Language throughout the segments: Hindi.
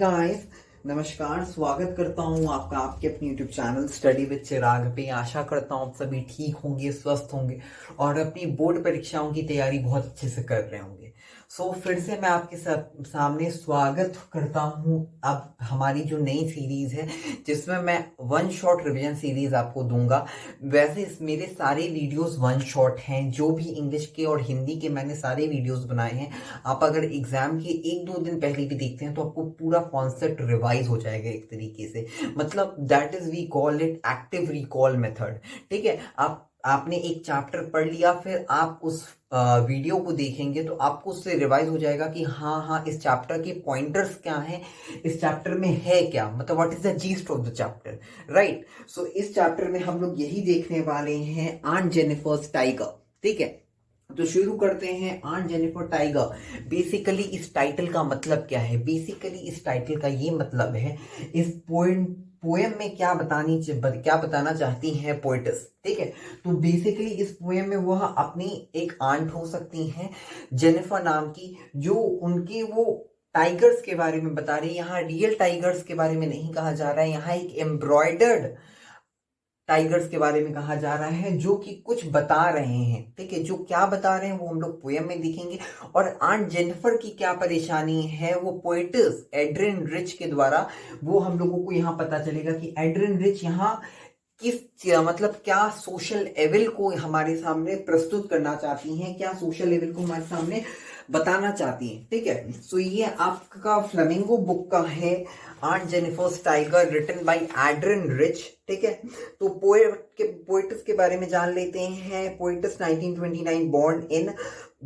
गाइस, नमस्कार। स्वागत करता हूँ आपका आपके अपने यूट्यूब चैनल स्टडी विद चिराग पे। आशा करता हूँ आप सभी ठीक होंगे, स्वस्थ होंगे और अपनी बोर्ड परीक्षाओं की तैयारी बहुत अच्छे से कर रहे होंगे। फिर से मैं आपके सामने स्वागत करता हूँ अब हमारी जो नई सीरीज है, जिसमें मैं वन शॉट रिवीजन सीरीज आपको दूंगा। वैसे मेरे सारे वीडियोस वन शॉट हैं, जो भी इंग्लिश के और हिंदी के मैंने सारे वीडियोस बनाए हैं। आप अगर एग्जाम के एक दो दिन पहले भी देखते हैं तो आपको पूरा कॉन्सेप्ट रिवाइज हो जाएगा एक तरीके से। मतलब that is we call it active recall method. ठीक है, आपने एक चैप्टर पढ़ लिया, फिर आप उस वीडियो को देखेंगे तो आपको उससे रिवाइज हो जाएगा कि हाँ हाँ, इस चैप्टर के पॉइंटर्स क्या हैं, इस चैप्टर में है क्या, मतलब what is the yeast of the chapter, right. इस चैप्टर में हम लोग यही देखने वाले हैं, आंट जेनिफर्स टाइगर। ठीक है, तो शुरू करते हैं। आंट जेनिफर टाइगर, बेसिकली इस टाइटल का मतलब क्या है? बेसिकली इस टाइटल का ये मतलब है, इस पोएम में क्या बताना चाहती हैं पोएटिस। ठीक है, तो बेसिकली इस पोएम में वह अपनी एक आंट हो सकती हैं जेनिफर नाम की, जो उनके वो टाइगर्स के बारे में बता रही है। यहाँ रियल टाइगर्स के बारे में नहीं कहा जा रहा है, यहाँ एक एम्ब्रॉयडर्ड टाइगर्स के बारे में कहा जा रहा है, जो कि कुछ बता रहे हैं। ठीक है, जो क्या बता रहे हैं वो हम लोग पोएम में देखेंगे। और आंट जेनिफर की क्या परेशानी है, वो पोएटिस एड्रिन रिच के द्वारा वो हम लोगों को यहाँ पता चलेगा कि एड्रिन रिच यहाँ किस मतलब क्या सोशल एविल को हमारे सामने प्रस्तुत करना चाहती हैं, क्या सोशल एविल को हमारे सामने बताना चाहती हैं। ठीक है, ये आपका फ्लेमिंगो बुक का है, Aunt Jennifer's tiger, written by Adrienne Rich. ठीक है, तो पोएटिस के बारे में जान लेते हैं। Poet's 1929 born in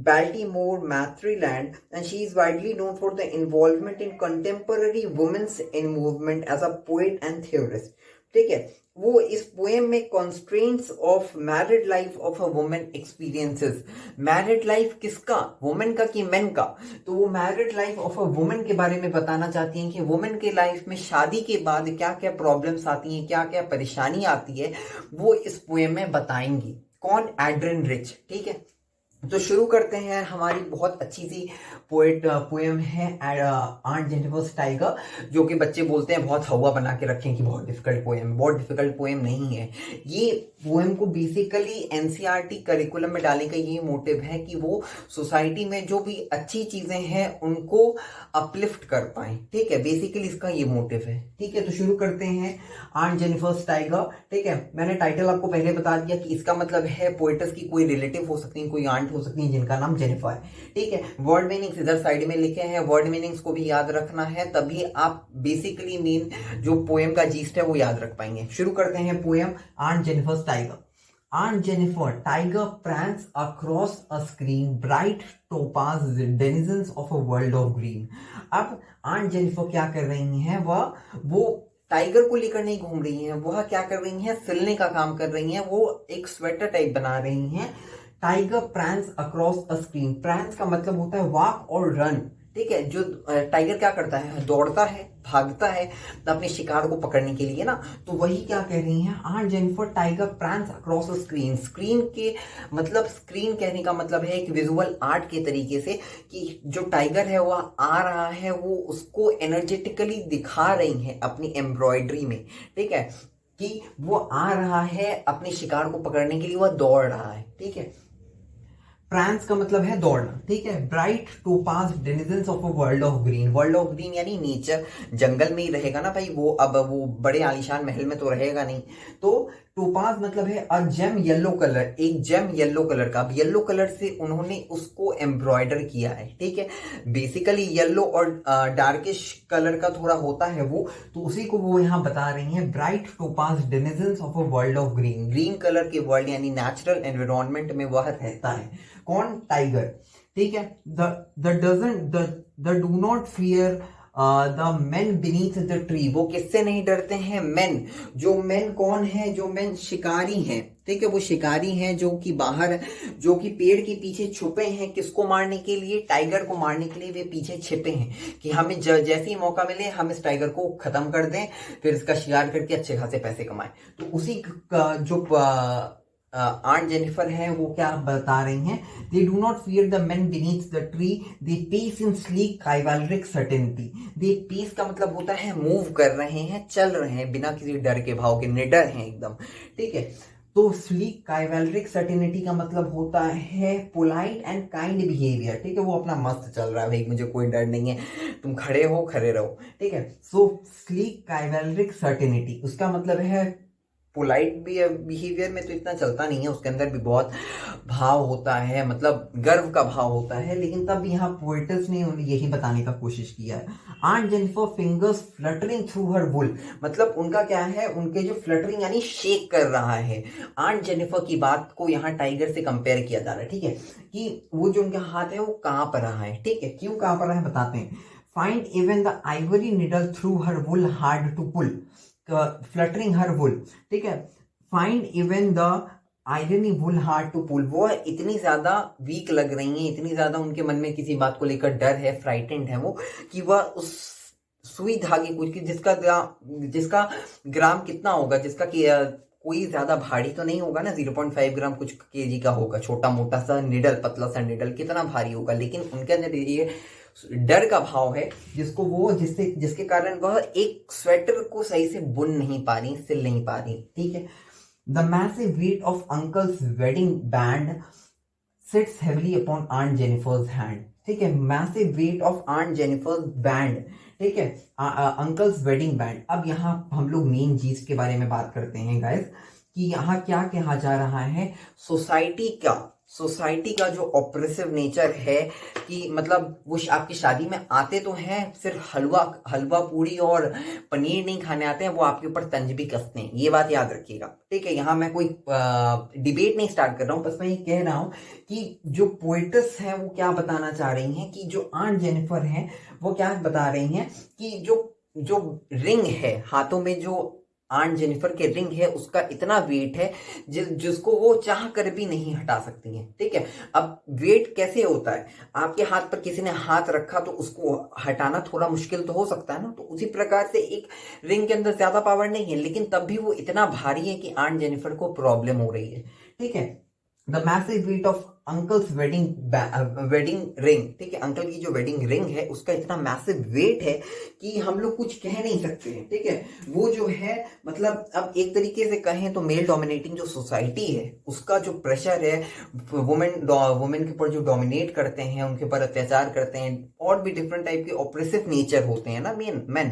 Baltimore, Maryland, and she is widely known for the involvement in contemporary women's in movement as a poet and theorist. ठीक है, वो इस पोएम में constraints of married life of a women experiences. Married life किसका? वुमेन का कि मेन का? तो वो married life of a women के बारे में बताना चाहती हैं कि वुमेन के लाइफ में शादी के बाद क्या क्या प्रॉब्लम्स आती हैं, क्या क्या परेशानी आती है, वो इस पोएम में बताएंगी। कौन? Adrian Rich. ठीक है, तो शुरू करते हैं। हमारी बहुत अच्छी सी पोएम है आंट जेनिफर्स टाइगर, जो कि बच्चे बोलते हैं बहुत हवा बना के रखें कि बहुत डिफिकल्ट पोएम। बहुत डिफिकल्ट पोएम नहीं है ये। पोएम को बेसिकली एनसीईआरटी करिकुलम में डालने का ये मोटिव है कि वो सोसाइटी में जो भी अच्छी चीजें हैं उनको अपलिफ्ट कर पाए। ठीक है, बेसिकली इसका ये मोटिव है। ठीक है, तो शुरू करते हैं। Aunt Jennifer's tiger. ठीक है, मैंने टाइटल आपको पहले बता दिया कि इसका मतलब है पोएटस की कोई रिलेटिव हो सकती है, कोई आंट हो सकती है जिनका नाम जेनिफर है। ठीक है, वर्ड मीनिंग्स इधर साइड में लिखे हैं, वर्ड मीनिंग्स को भी याद रखना है, तभी आप बेसिकली मेन जो पोएम का जीस्ट है वो याद रख पाएंगे। शुरू करते हैं poem Aunt Jennifer's tiger. Aunt Jennifer, tiger prance across a screen, bright topaz denizens of a world of green. अब आंट जेनिफर क्या कर रही हैं? वो टाइगर को लेकर नहीं घूम रही हैं, वह क्या कर रही हैं? सिलने का काम कर रही हैं। वो एक स्वेटर टाइप बना रही हैं। Tiger prance across a screen. Prance का मतलब होता है वॉक और रन। ठीक है, जो टाइगर क्या करता है? दौड़ता है, भागता है अपने शिकार को पकड़ने के लिए ना। तो वही क्या कह रही हैं aunt Jennifer, tiger prance across a screen. Screen के मतलब, स्क्रीन कहने का मतलब है एक विजुअल आर्ट के तरीके से, कि जो टाइगर है वह आ रहा है, वो उसको एनर्जेटिकली दिखा रही है अपनी एम्ब्रॉयडरी में। ठीक है, कि वो आ रहा है अपने शिकार को पकड़ने के लिए, वह दौड़ रहा है। ठीक है, प्रैंस का मतलब है दौड़ना। ठीक है, bright topaz denizens of a world of green. World of green यानी नेचर, जंगल में ही रहेगा ना भाई वो। अब वो बड़े आलीशान महल में तो रहेगा नहीं। तो टोपाज मतलब है अ जेम येलो कलर, एक जेम येलो कलर का। अब येलो कलर से उन्होंने उसको एम्ब्रॉयडर किया है। ठीक है, बेसिकली येलो और डार्किश कलर का थोड़ा होता है वो, तो उसी को वो यहाँ बता रही हैं। Bright topaz denizens of a world of green. Green colour के वर्ल्ड यानी नेचुरल एनवायरमेंट में वह रहता है। कौन? टाइगर। ठीक है, the do not fear the men beneath the tree. वो किससे नहीं डरते हैं? मेन। जो मेन कौन है? जो मेन शिकारी हैं। ठीक है, वो शिकारी हैं जो कि बाहर, जो कि पेड़ के पीछे छुपे हैं। किसको मारने के लिए? टाइगर को मारने के लिए वे पीछे छिपे हैं, कि हमें जैसे ही मौका मिले हम इस टाइगर को खत्म कर दें, फिर इसका शिकार करके अच्छे खासे पैसे कमाएं। तो उसी का जो आंट जेनिफर है वो क्या बता रही हैं, they do not fear the men beneath the tree, they pace in sleek chivalric certainty. They pace का मतलब होता है मूव कर रहे हैं, चल रहे हैं बिना किसी डर के भाव के, निडर हैं एकदम, ठीक है। तो स्लीक काइवालरिक सर्टेनिटी का मतलब होता है पोलाइट एंड काइंड बिहेवियर, ठीक है। वो अपना मस्त चल रहा है, भाई मुझे कोई डर नहीं है, तुम खड़े हो खड़े रहो, ठीक है। सो स्लीक काइवालरिक सर्टेनिटी उसका मतलब है पोलाइट भी बिहेवियर में तो इतना चलता नहीं है, उसके अंदर भी बहुत भाव होता है, मतलब गर्व का भाव होता है, लेकिन तब यहाँ पोएटस ने उन्हें यही बताने का कोशिश किया है। Aunt Jennifer fingers fluttering through her wool, मतलब उनका क्या है, उनके जो फ्लटरिंग यानी शेक कर रहा है। आंट जेनिफर की बात को यहाँ टाइगर से कंपेयर किया जा रहा है, ठीक है, कि वो जो उनका हाथ है वो कांप रहा है, ठीक है। क्यों कांप रहा है बताते हैं। Find even the ivory needle through her wool hard to pull, fluttering her wool, ठीक है। Find even the irony wool hard to pull, वो इतनी ज्यादा वीक लग रही हैं, इतनी ज्यादा उनके मन में किसी बात को लेकर डर है, फ्राइटेंड है वो, कि वह उस सुई धागे कुछ जिसका ग्राम कितना होगा, जिसका कि कोई ज्यादा भारी तो नहीं होगा ना, 0.5 ग्राम कुछ केजी का होगा, छोटा मोटा सा निडल, पतला सा निडल कितना भारी होगा, लेकिन उनके अंदर ये डर का भाव है जिसके कारण वह एक स्वेटर को सही से बुन नहीं पा रही, सिल नहीं पा रही, ठीक है। The massive weight of uncle's wedding band sits heavily upon Aunt Jennifer's hand, ठीक है। Massive weight of Aunt Jennifer's band, ठीक है, अंकल्स वेडिंग बैंड। अब यहाँ हम लोग मेन चीज के बारे में बात करते हैं गाइस, कि यहाँ क्या कहा जा रहा है, सोसाइटी का जो ऑप्रेसिव नेचर है, कि मतलब वो आपकी शादी में आते तो हैं, सिर्फ हलवा पूरी और पनीर नहीं खाने आते हैं, वो आपके ऊपर तंज भी कसते हैं, ये बात याद रखिएगा, ठीक है। यहाँ मैं कोई डिबेट नहीं स्टार्ट कर रहा हूँ, बस मैं ये कह रहा हूँ कि जो पोएटस हैं वो क्या बताना चाह रही हैं, कि जो आंट जेनिफर हैं वो क्या बता रही हैं, कि जो रिंग है हाथों में, जो आंट जेनिफर के रिंग है उसका इतना वेट है जिसको वो चाह कर भी नहीं हटा सकती हैं, ठीक है। अब वेट कैसे होता है, आपके हाथ पर किसी ने हाथ रखा तो उसको हटाना थोड़ा मुश्किल तो हो सकता है ना, तो उसी प्रकार से एक रिंग के अंदर ज्यादा पावर नहीं है, लेकिन तब भी वो इतना भारी है कि आंट जेनिफर को प्रॉब्लम हो रही है, ठीक है। The massive weight of uncle's wedding ring, ठीक है, अंकल की जो वेडिंग रिंग है उसका इतना मैसिव वेट है कि हम लोग कुछ कह नहीं सकते हैं, ठीक है। वो जो है मतलब अब एक तरीके से कहें तो मेल डोमिनेटिंग जो सोसाइटी है उसका जो प्रेशर है, वुमेन के ऊपर जो डोमिनेट करते हैं, उनके ऊपर अत्याचार करते हैं, और भी डिफरेंट टाइप के ऑप्रेसिव नेचर होते हैं ना मेन,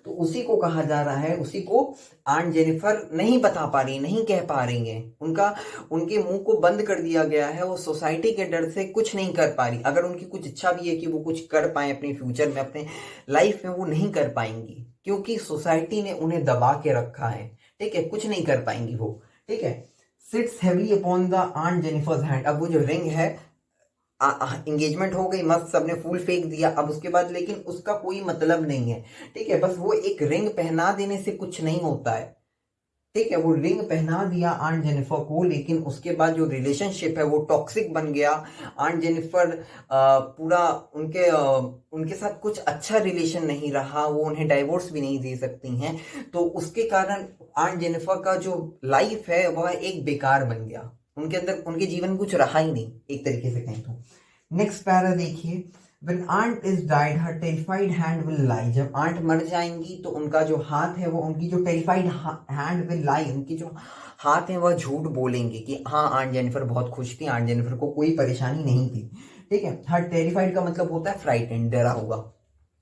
तो उसी को कहा जा रहा है, उसी को आंट जेनिफर नहीं बता पा रही, नहीं कह पा रही है, उनके मुंह को बंद कर दिया गया है, वो सोसाइटी के डर से कुछ नहीं कर पा रही। अगर उनकी कुछ इच्छा भी है कि वो कुछ कर पाए अपने फ्यूचर में, अपने लाइफ में, वो नहीं कर पाएंगी, क्योंकि सोसाइटी ने उन्हें दबा के रखा है, ठीक है, कुछ नहीं कर पाएंगी वो, ठीक है। Sits heavily upon the Aunt Jennifer's hand, अब वो जो रिंग है, एंगेजमेंट हो गई मस्त, सबने फूल फेंक दिया, अब उसके बाद लेकिन उसका कोई मतलब नहीं है, ठीक है। बस वो एक रिंग पहना देने से कुछ नहीं होता है, ठीक है। वो रिंग पहना दिया आंट जेनिफर को, लेकिन उसके बाद जो रिलेशनशिप है वो टॉक्सिक बन गया। आंट जेनिफर पूरा उनके साथ कुछ अच्छा रिलेशन नहीं रहा, वो उन्हें डाइवोर्स भी नहीं दे सकती हैं, तो उसके कारण आंट जेनिफर का जो लाइफ है वह एक बेकार बन गया, उनके अंदर उनके जीवन में कुछ रहा ही नहीं, एक तरीके से कहें तो। नेक्स्ट पैरा देखिए, When aunt is died, her terrified hand will lie. जब आंट मर जाएंगी तो उनका जो हाथ है वो, उनकी जो terrified hand will lie, उनकी जो हाथ है वह झूठ बोलेंगे कि हाँ आंट जेनिफर बहुत खुश थी, आंट जेनिफर को कोई परेशानी नहीं थी, ठीक है। हर terrified का मतलब होता है फ्राइटेंड, डरा हुआ,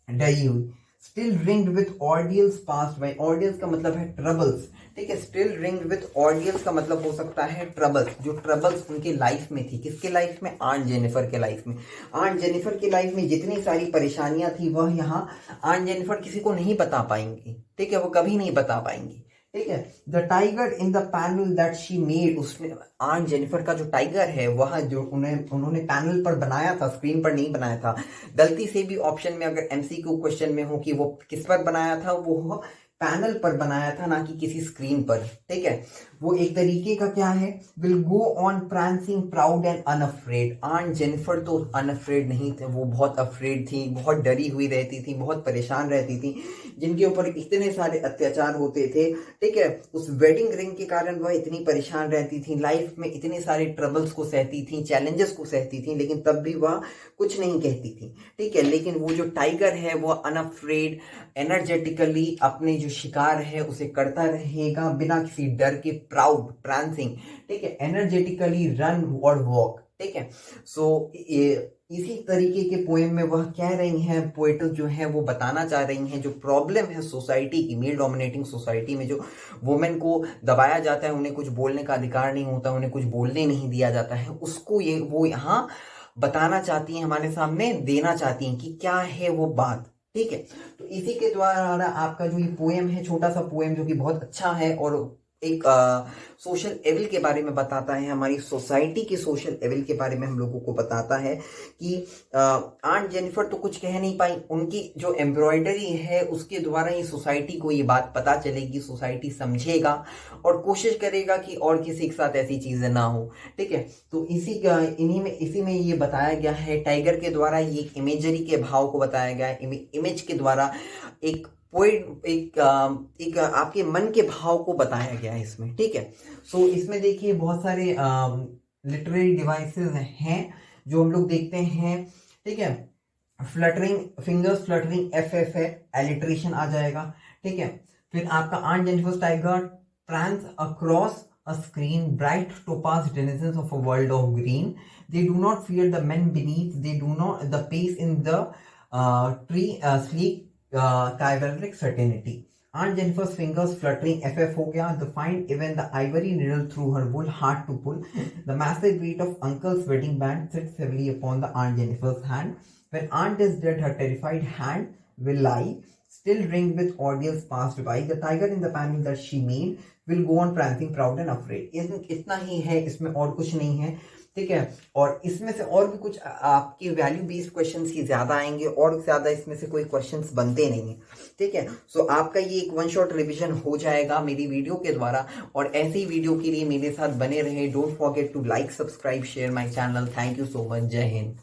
डरी हुई। Still ringed with ordeals past by, ordeals का मतलब है ट्रबल्स, ठीक है। स्टिल रिंग्ड विथ ऑर्डियल्स का मतलब हो सकता है ट्रबल्स, जो ट्रबल्स उनके लाइफ में थी, किसके लाइफ में, आंट जेनिफर के लाइफ में। आंट जेनिफर की लाइफ में जितनी सारी परेशानियां थी वह यहाँ आंट जेनिफर किसी को नहीं बता पाएंगी, ठीक है, वो कभी नहीं बता पाएंगी, ठीक है। The tiger in the panel that she made, उसमें आंट जेनिफर का जो टाइगर है वह जो उन्होंने पैनल पर बनाया था, स्क्रीन पर नहीं बनाया था। गलती से भी ऑप्शन में अगर एमसीक्यू क्वेश्चन में हो कि वो किस पर बनाया था, वो पैनल पर बनाया था, ना कि किसी स्क्रीन पर, ठीक है। वो एक तरीके का क्या है, will go on prancing proud and unafraid. Aunt Jennifer तो अनअफ्रेड नहीं थे, वो बहुत अफ्रेड थी, बहुत डरी हुई रहती थी, बहुत परेशान रहती थी, जिनके ऊपर इतने सारे अत्याचार होते थे, ठीक है। उस वेडिंग रिंग के कारण वह इतनी परेशान रहती थी, लाइफ में इतने सारे ट्रबल्स को सहती थी, चैलेंजेस को सहती थी, लेकिन तब भी वह कुछ नहीं कहती थी, ठीक है। लेकिन वो जो टाइगर है वो अनअफ्रेड, एनर्जेटिकली अपने जो शिकार है उसे करता रहेगा बिना किसी डर के, प्राउड, प्रांसिंग, ठीक है, एनर्जेटिकली रन और वॉक, ठीक है। सो इसी तरीके के पोएम में वह कह रही हैं, पोएट जो है वो बताना चाह रही हैं, जो प्रॉब्लम है सोसाइटी की, मेल डोमिनेटिंग सोसाइटी में जो वुमेन को दबाया जाता है, उन्हें कुछ बोलने का अधिकार नहीं होता, उन्हें कुछ बोलने नहीं दिया जाता है, उसको ये वो यहाँ बताना चाहती हैं, हमारे सामने देना चाहती हैं कि क्या है वो बात, ठीक है। तो इसी के द्वारा आपका जो ये पोएम है, छोटा सा पोएम जो कि बहुत अच्छा है और एक सोशल एविल के बारे में बताता है, हमारी सोसाइटी के सोशल एविल के बारे में हम लोगों को बताता है कि आंट जेनिफर तो कुछ कह नहीं पाई, उनकी जो एम्ब्रॉयडरी है उसके द्वारा ही सोसाइटी को ये बात पता चलेगी, सोसाइटी समझेगा और कोशिश करेगा कि और किसी के साथ ऐसी चीजें ना हो, ठीक है। तो इसी में ये बताया गया है, टाइगर के द्वारा ये इमेजरी के भाव को बताया गया है, इमेज के द्वारा एक पोइट एक आपके मन के भाव को बताया गया है इसमें, ठीक है। सो इसमें देखिए बहुत सारे लिटरेरी डिवाइसेस हैं जो हम लोग देखते हैं, ठीक है। फ्लटरिंग फिंगर्स, फ्लटरिंग एफ है, एलिट्रेशन आ जाएगा, ठीक है। फिर आपका Aunt Jennifer tiger prance across a screen, bright topaz denizens of a world of green. They do not fear the men beneath. They do not the pace in the tree sleek chimeric certainty. Aunt Jennifer's fingers fluttering FF हो गया. The find even the ivory needle through her wool hard to pull. The massive weight of uncle's wedding band sits heavily upon the Aunt Jennifer's hand. When aunt is dead, her terrified hand will lie, still ringed with ordeals passed by. The tiger in the panel that she made will go on prancing proud and afraid. इतना ही है, इसमें और कुछ नहीं है, ठीक है। और इसमें से और भी कुछ आपके वैल्यू बेस्ड क्वेश्चंस ही ज्यादा आएंगे, और ज्यादा इसमें से कोई क्वेश्चंस बनते नहीं है, ठीक है। सो आपका ये एक वन शॉट रिवीजन हो जाएगा मेरी वीडियो के द्वारा, और ऐसी वीडियो के लिए मेरे साथ बने रहे। Don't forget to like, subscribe, share my channel. Thank you so much. जय हिंद।